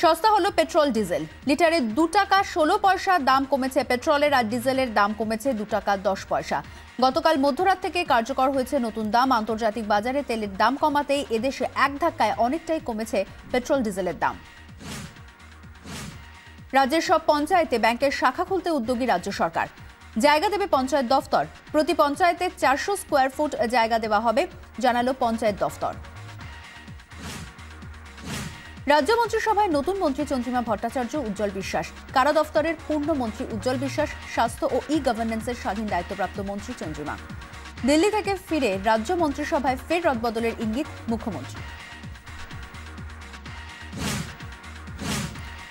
সস্তা হলো petrol diesel. লিটারে 2 টাকা 16 পয়সা দাম কমেছে পেট্রোলের, আর ডিজেলের দাম কমেছে 2 টাকা 10 পয়সা। গতকাল মধ্যরাত থেকে কার্যকর হয়েছে নতুন দাম। আন্তর্জাতিক বাজারে তেলের দাম কমাতেই এদেশে এক ধাক্কায় অনেকটাই কমেছে পেট্রোল ডিজেলের দাম। রাজ্যের সব পঞ্চায়েতে ব্যাংকের শাখা খুলতে উদ্যোগী রাজ্য সরকার। জায়গা দেবে পঞ্চায়েত দফতর। প্রতি পঞ্চায়েতে 400 স্কোয়ার ফুট জায়গা দেওয়া হবে, জানালো পঞ্চায়েত দফতর। রাজ্য মন্ত্রিসভায় নতুন মন্ত্রী চন্দ্রিমা ভট্টাচার্য, উজ্জ্বল বিশ্বাস। কারা দফতরের পূর্ণমন্ত্রী উজ্জ্বল বিশ্বাস, স্বাস্থ্য ও ই গভর্নেন্সের স্বাধীন দায়িত্বপ্রাপ্ত মন্ত্রী চন্দ্রিমা। দিল্লি থেকে ফিরে রাজ্য মন্ত্রিসভায় ফের রদবদলের ইঙ্গিত মুখ্যমন্ত্রী।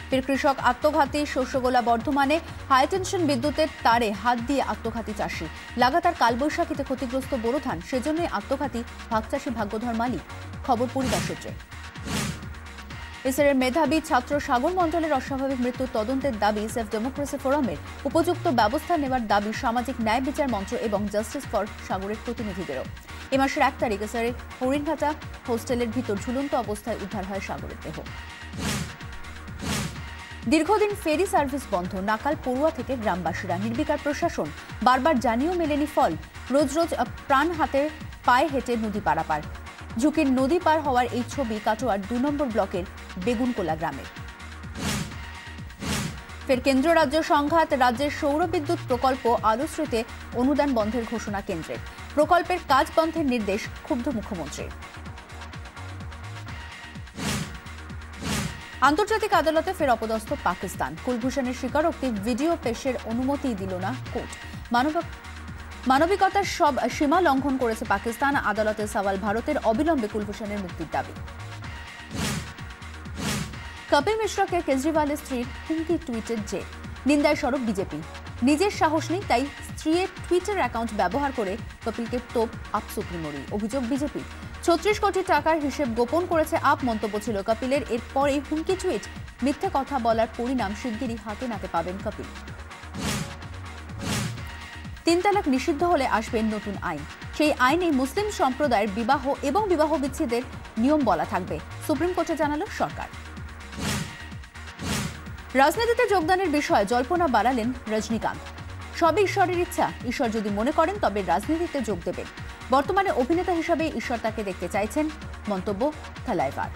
ফের কৃষক আত্মঘাতী। শস্যগোলা বর্ধমানে হাইটেনশন বিদ্যুতের তারে হাত দিয়ে আত্মঘাতী চাষি। লাগাতার কালবৈশাখীতে ক্ষতিগ্রস্ত বোরো ধান, সেজন্যই আত্মঘাতী ভাগচাষী ভাগ্যধর মালিক। খবর পরিবার সূত্রে। ইসরের মেধাবী ছাত্র সাগর মণ্ডলের অস্বাভাবিক মৃত্যুর তদন্তের দাবি সেফ ডেমোক্রেসি ফোরামের। উপযুক্ত ব্যবস্থা নেওয়ার দাবি সামাজিক ন্যায় বিচার মঞ্চ এবং জাস্টিস ফর সাগরের প্রতিনিধিদেরও। এ মাসের 1 তারিখ ইসরের হরিণঘাটা হোস্টেলের ভিতর ঝুলন্ত অবস্থায় উদ্ধার হয় সাগরের দেহ। দীর্ঘদিন ফেরি সার্ভিস বন্ধ, নাকাল পড়ুয়া থেকে গ্রামবাসীরা। নির্বিকার প্রশাসন, বারবার জানিয়েও মেলেনি ফল। রোজ রোজ প্রাণ হাতে পায়ে হেঁটে নদী পারাপার। ঝুঁকির নদী পার হওয়ার এই ছবি কাটোয়ার 2 নম্বর ব্লকের বেগুনকোলা গ্রামের। ফের কেন্দ্র রাজ্য সংঘাত। রাজ্যের সৌর বিদ্যুৎ প্রকল্প আলোশ্রীতে অনুদান বন্ধের ঘোষণা কেন্দ্রের। প্রকল্পের কাজ বন্ধের নির্দেশ, ক্ষুব্ধ মুখ্যমন্ত্রী। আন্তর্জাতিক আদালতে ফের অপদস্থ পাকিস্তান। কুলভূষণের স্বীকারোক্তি ভিডিও পেশের অনুমতি দিল না কোর্ট। মানবিকতার সব সীমা লঙ্ঘন করেছে পাকিস্তান। আদালতে সওয়াল ভারতের, অবিলম্বে কুলভূষণের মুক্তির দাবি। কপিল মিশ্রকে কেজরিওয়ালের স্ত্রীর হুমকি টুইটের যে নিন্দায় সরব বিজেপি। নিজের সাহস নেই, তাই স্ত্রীর টুইটার অ্যাকাউন্ট ব্যবহার করে কপিলকে তোপ আপ সুপ্রিমোরই। অভিযোগ বিজেপি। 36 কোটি টাকার হিসেব গোপন করেছে আপ, মন্তব্য ছিল কপিলের। এরপরেই হুমকি টুইট। মিথ্যে কথা বলার পরিণাম শিগগিরই হাতে নাতে পাবেন কপিল। 3 তালাক নিষিদ্ধ হলে আসবে নতুন আইন। সেই আইনে মুসলিম সম্প্রদায়ের বিবাহ এবং বিবাহ বিচ্ছেদের নিয়ম বলা থাকবে, সুপ্রিম কোর্টে জানালো সরকার। রাজনীতিতে যোগদানের বিষয়ে জল্পনা বাড়ালেন রজনীকান্ত। সবই ঈশ্বরের ইচ্ছা। ঈশ্বর যদি মনে করেন তবে রাজনীতিতে যোগ দেবেন। বর্তমানে অভিনেতা হিসাবে ঈশ্বর তাকে দেখতে চাইছেন, মন্তব্য থালাইভার।